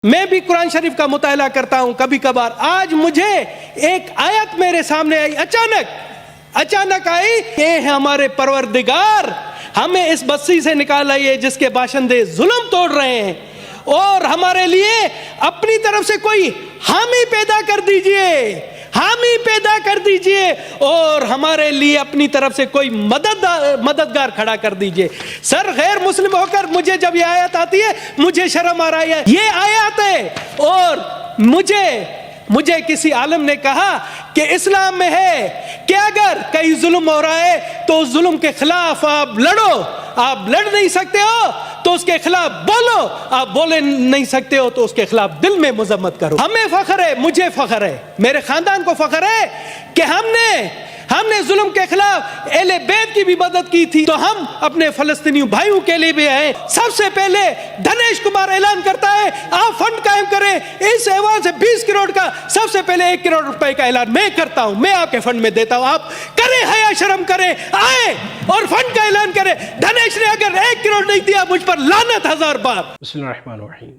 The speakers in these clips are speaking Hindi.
मैं भी कुरान शरीफ का मुताला करता हूं कभी कभार। आज मुझे एक आयत मेरे सामने आई, अचानक आई कि हमारे परवरदिगार हमें इस बस्ती से निकाल आइए जिसके बाशिंदे जुल्म तोड़ रहे हैं, और हमारे लिए अपनी तरफ से कोई हामी पैदा कर दीजिए और हमारे लिए अपनी तरफ से कोई मददगार खड़ा कर दीजिए। सर, गैर मुस्लिम होकर मुझे जब ये आयत आती है मुझे शर्म आ रही है। ये आयत है और मुझे किसी आलम ने कहा कि इस्लाम में है कि अगर कहीं जुल्म हो रहा है तो उस जुल्म के खिलाफ आप लड़ो। आप लड़ नहीं सकते हो तो उसके खिलाफ बोलो, आप बोले नहीं सकते हो तो उसके खिलाफ दिल में मजम्मत करो। हमें फख्र है, मुझे फख्र है, मेरे खानदान को फख्र है कि हमने जुल्म के खिलाफ अहले बैत की भी मदद की थी। तो हम अपने फलस्तीनी भाइयों के लिए भी हैं। सबसे पहले धनेश कुमार ऐलान करता है आप फंड कायम करें। इस ऐवान से 20 करोड़ का सबसे पहले 1 करोड़ रुपए का ऐलान मैं करता हूं, मैं आपके फंड में देता हूं। आप करें, हया शर्म करें, आए और फंड का ऐलान करें। धनेश ने अगर 1 करोड़ नहीं दिया मुझ पर लानत 1000 बार। बिस्मिल्लाहिर्रहमानिर्रहीम।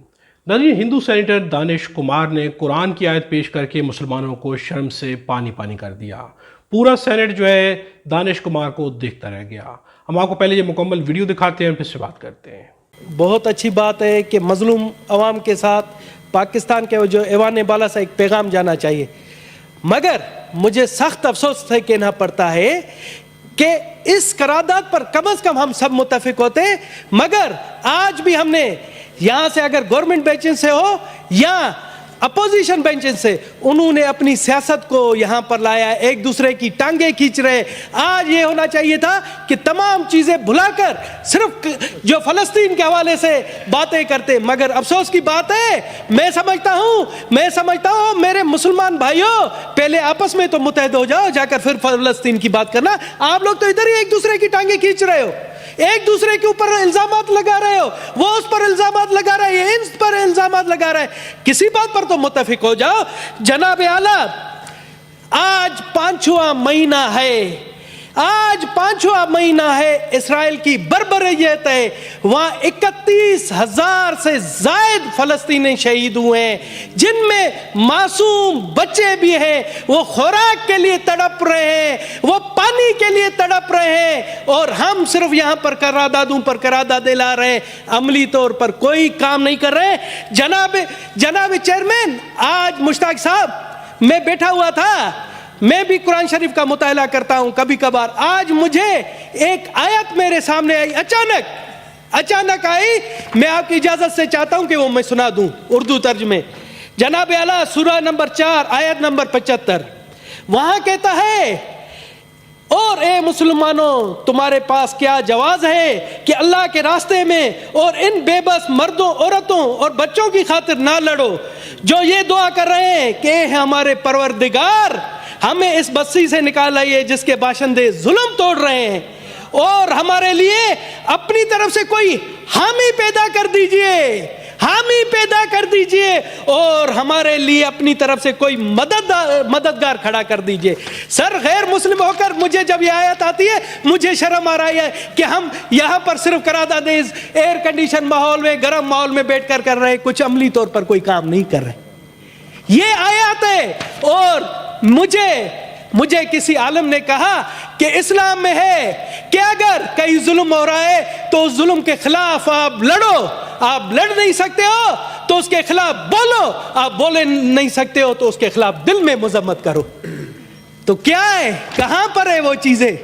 नाज़रीन, हिंदू सेनेटर दानिश कुमार ने कुरान की आयत पेश करके मुसलमानों को शर्म से पानी कर दिया। पूरा सेनेट जो है दानिश कुमार को देखता रह गया। हम आपको पहले ये मुकम्मल वीडियो दिखाते हैं, फिर से बात करते हैं। बहुत अच्छी बात है कि मजलूम अवाम के साथ पाकिस्तान के जो ऐवान बाला से एक पैगाम जाना चाहिए, मगर मुझे सख्त अफसोस से कहना पड़ता है कि इस करारदाद पर कम से कम हम सब मुत्तफिक होते हैं। मगर आज भी हमने यहाँ से, अगर गवर्नमेंट बेंचेस से हो या अपोजिशन बेंचेस से, उन्होंने अपनी सियासत को यहाँ पर लाया, एक दूसरे की टांगे खींच रहे। आज ये होना चाहिए था कि तमाम चीज़ें भुलाकर सिर्फ जो फ़लस्तीन के हवाले से बातें करते। मगर अफसोस की बात है, मैं समझता हूँ मेरे मुसलमान भाइयों, पहले आपस में तो मुत्तहद हो जाओ, जाकर फिर फ़लस्तीन की बात करना। आप लोग तो इधर ही एक दूसरे की टांगे खींच रहे हो, एक दूसरे के ऊपर इल्जामात लगा रहे हो, वो उस पर इल्जामात लगा रहा है, इन पर इल्जामात लगा रहा है। किसी बात पर तो मुत्तफिक हो जाओ। जनाब आला, आज 5वां महीना है, इसराइल की बर्बरियत है। वहां 31,000 से जायद फलस्तीनी शहीद हुए हैं, जिनमें मासूम बच्चे भी हैं। वो खुराक के लिए तड़प रहे हैं, वो पानी के लिए तड़प रहे हैं, और हम सिर्फ यहां पर करारदादों पर करारदादे ला रहे हैं, अमली तौर पर कोई काम नहीं कर रहे। जनाब चेयरमैन, आज मुश्ताक साहब, मैं बैठा हुआ था, मैं भी कुरान शरीफ का मुताला करता हूं कभी कभार। आज मुझे एक आयत मेरे सामने आई, अचानक आई। मैं आपकी इजाजत से चाहता हूं कि वो मैं सुना दूं उर्दू तर्जमे। जनाब आला, सूरा नंबर 4 आयत नंबर 75, वहां कहता है, और ए मुसलमानों, तुम्हारे पास क्या जवाज है कि अल्लाह के रास्ते में और इन बेबस मर्दों, औरतों और बच्चों की खातिर ना लड़ो, जो ये दुआ कर रहे हैं कि हमारे परवरदिगार हमें इस बस्ती से निकाल आइए जिसके बाशिंदे जुल्म तोड़ रहे हैं, और हमारे लिए अपनी तरफ से कोई हामी पैदा कर दीजिए और हमारे लिए अपनी तरफ से कोई मददगार खड़ा कर दीजिए। सर, गैर मुस्लिम होकर मुझे जब ये आयत आती है मुझे शर्म आ रही है कि हम यहाँ पर सिर्फ करारदादे एयर कंडीशन माहौल में, गर्म माहौल में बैठकर कर रहे हैं, कुछ अमली तौर पर कोई काम नहीं कर रहे। ये आयत है और मुझे किसी आलम ने कहा कि इस्लाम में है कि अगर कहीं जुल्म हो रहा है तो उस जुल्म के खिलाफ आप लड़ो। आप लड़ नहीं सकते हो तो उसके खिलाफ बोलो, आप बोले नहीं सकते हो तो उसके खिलाफ दिल में मजम्मत करो। तो क्या है, कहां पर है वो चीजें?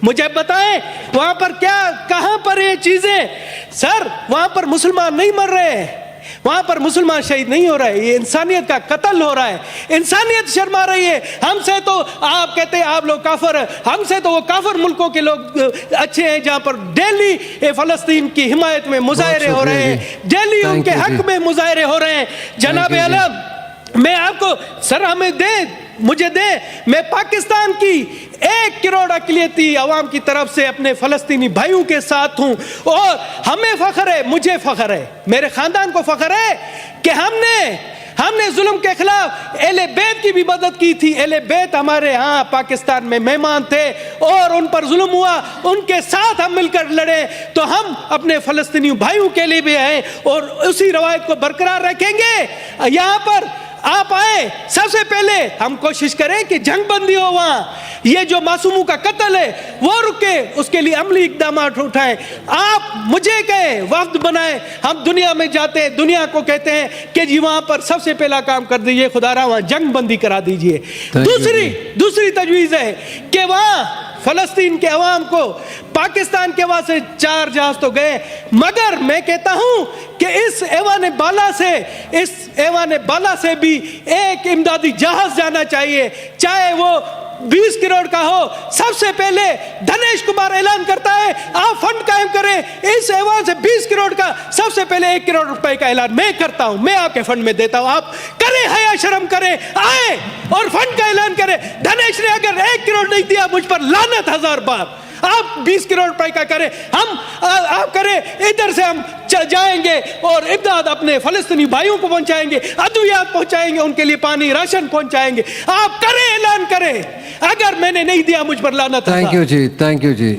मुझे बताएं, वहां पर कहां पर ये चीजें? सर, वहां पर मुसलमान नहीं मर रहे हैं, वहां पर मुसलमान शहीद नहीं हो रहा है, ये इंसानियत का कत्ल हो रहा है। इंसानियत शर्मा रही है। हमसे तो आप कहते हैं आप लोग काफिर, हमसे तो वो काफिर मुल्कों के लोग अच्छे हैं जहां पर डेली फलस्तीन की हिमायत में मुजाहरे हो रहे हैं, डेली उनके हक में मुजाहरे हो रहे हैं। जनाब आलम, मैं आपको, सर मुझे दे, मैं पाकिस्तान की 1 करोड़ अक़लियती अवाम की तरफ से अपने फलस्तीनी भाइयों के साथ हूं, और हमें फख्र है, मुझे फख्र है, मेरे खानदान को फख्र है कि हमने जुल्म के खिलाफ एले बैत की भी मदद की थी। एले बैत हमारे यहाँ पाकिस्तान में मेहमान थे और उन पर जुल्म हुआ, उनके साथ हम मिलकर लड़े। तो हम अपने फलस्तीनी भाइयों के लिए भी हैं और उसी रवायत को बरकरार रखेंगे। यहाँ पर आप आए, सबसे पहले हम कोशिश करें कि जंग बंदी हो, वहां ये जो मासूमों का कत्ल है वो रुके, उसके लिए अमली इकदाम उठाएं। आप मुझे कहे वफ्द बनाए, हम दुनिया में जाते हैं, दुनिया को कहते हैं कि जी वहां पर सबसे पहला काम कर दीजिए, खुदारा वहां जंग बंदी करा दीजिए। दूसरी तजवीज है कि वहां फलस्तीन के अवाम को पाकिस्तान के वहां से 4 जहाज तो गए, मगर मैं कहता हूं कि इस ऐवान बाला से भी एक इमदादी जहाज जाना चाहिए, चाहे वो 20 करोड़ का हो। सबसे पहले धनेश कुमार ऐलान करता है आप फंड कायम करें, इस ऐवान से 20 करोड़ का सबसे पहले 1 करोड़ रुपए का ऐलान मैं करता हूं, मैं आपके फंड में देता हूं, आप करें, हया शर्म करें, आए और फंड का ऐलान करें। धनेश ने अगर 1 करोड़ नहीं दिया, मुझ पर लानत 1000 बार। आप 20 करोड़ रुपए का करें, आप करें, इधर से हम जाएंगे और इमदाद अपने फलस्तीनी भाइयों को पहुंचाएंगे, अद्वियात पहुंचाएंगे, उनके लिए पानी राशन पहुंचाएंगे। आप करें, ऐलान करें, अगर मैंने नहीं दिया मुझ पर लानत। थैंक यू जी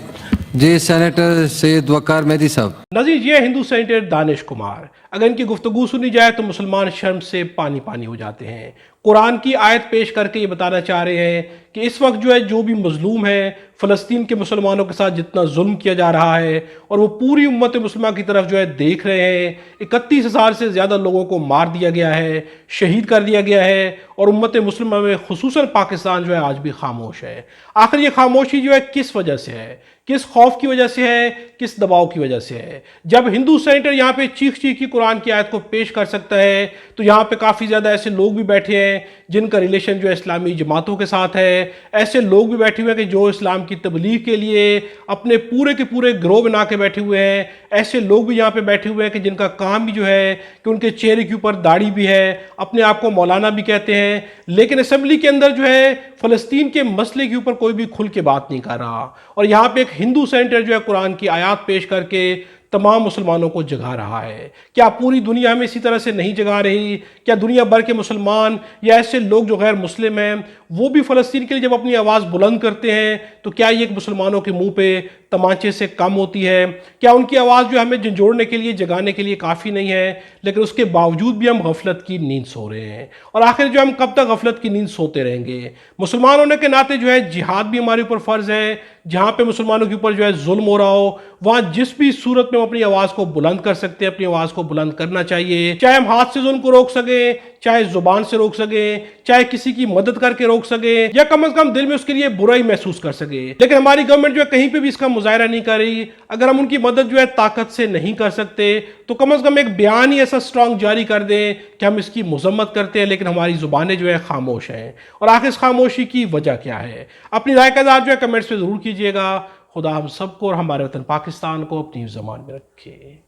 जी सेनेटर सैयद वकार मेहदी साहब। नजीर, ये हिंदू सेनेटर दानिश कुमार, अगर इनकी गुफ्तगू सुनी जाए तो मुसलमान शर्म से पानी पानी हो जाते हैं। कुरान की आयत पेश करके ये बताना चाह रहे हैं कि इस वक्त जो भी मजलूम है, फ़लस्तीन के मुसलमानों के साथ जितना जुल्म किया जा रहा है और वो पूरी उम्मत मुस्लिमा की तरफ देख रहे हैं। 31,000 से ज़्यादा लोगों को मार दिया गया है, शहीद कर दिया गया है और उम्मत मुस्लिमा में खुसूसन पाकिस्तान आज भी खामोश है। आखिर ये खामोशी किस वजह से है, किस खौफ की वजह से है, किस दबाव की वजह से है? जब हिंदू सेनेटर यहाँ पे चीख की कुरान की आयत को पेश कर सकता है तो यहाँ पे काफ़ी ज़्यादा ऐसे लोग भी बैठे हैं जिनका रिलेशन इस्लामी जमातों के साथ है। ऐसे लोग भी बैठे हुए हैं कि जो इस्लाम की तबलीग के लिए अपने पूरे के पूरे गिरोह बना के बैठे हुए हैं। ऐसे लोग भी यहाँ पे बैठे हुए हैं कि जिनका काम भी कि उनके चेहरे के ऊपर दाढ़ी भी है, अपने आप को मौलाना भी कहते हैं, लेकिन असेंबली के अंदर फ़लस्तीन के मसले के ऊपर कोई भी खुल के बात नहीं कर रहा। और यहाँ पे एक हिंदू सेनेटर कुरान की आयत पेश करके तमाम मुसलमानों को जगा रहा है। क्या पूरी दुनिया में इसी तरह से नहीं जगा रही? क्या दुनिया भर के मुसलमान या ऐसे लोग जो गैर मुस्लिम हैं वो भी फ़लस्तीन के लिए जब अपनी आवाज़ बुलंद करते हैं तो क्या ये मुसलमानों के मुंह पे तमाचे से कम होती है? क्या उनकी आवाज़ हमें झंझोड़ने के लिए, जगाने के लिए काफ़ी नहीं है? लेकिन उसके बावजूद भी हम गफलत की नींद सो रहे हैं। और आखिर हम कब तक गफलत की नींद सोते रहेंगे? मुसलमान होने के नाते जिहाद भी हमारे ऊपर फ़र्ज़ है। जहाँ पे मुसलमानों के ऊपर जुल्म हो रहा हो वहाँ जिस भी सूरत में हम अपनी आवाज़ को बुलंद कर सकते हैं, अपनी आवाज़ को बुलंद करना चाहिए। चाहे हम हाथ से जुल्म को रोक सके, चाहे जुबान से रोक सके, चाहे किसी की मदद करके रोक सके, या कम से कम दिल में उसके लिए बुराई महसूस कर सके। लेकिन हमारी गवर्नमेंट कहीं पे भी इसका मुजाहरा नहीं कर रही। अगर हम उनकी मदद ताकत से नहीं कर सकते तो कम से कम एक बयान ही ऐसा स्ट्रॉन्ग जारी कर दें कि हम इसकी मजम्मत करते हैं, लेकिन हमारी जुबानें खामोश हैं। और आखिर इस खामोशी की वजह क्या है? अपनी राय का इज़हार कमेंट्स में ज़रूर कीजिएगा। खुदा हम सबको और हमारे वतन पाकिस्तान को अपनी ज़बान में रखे।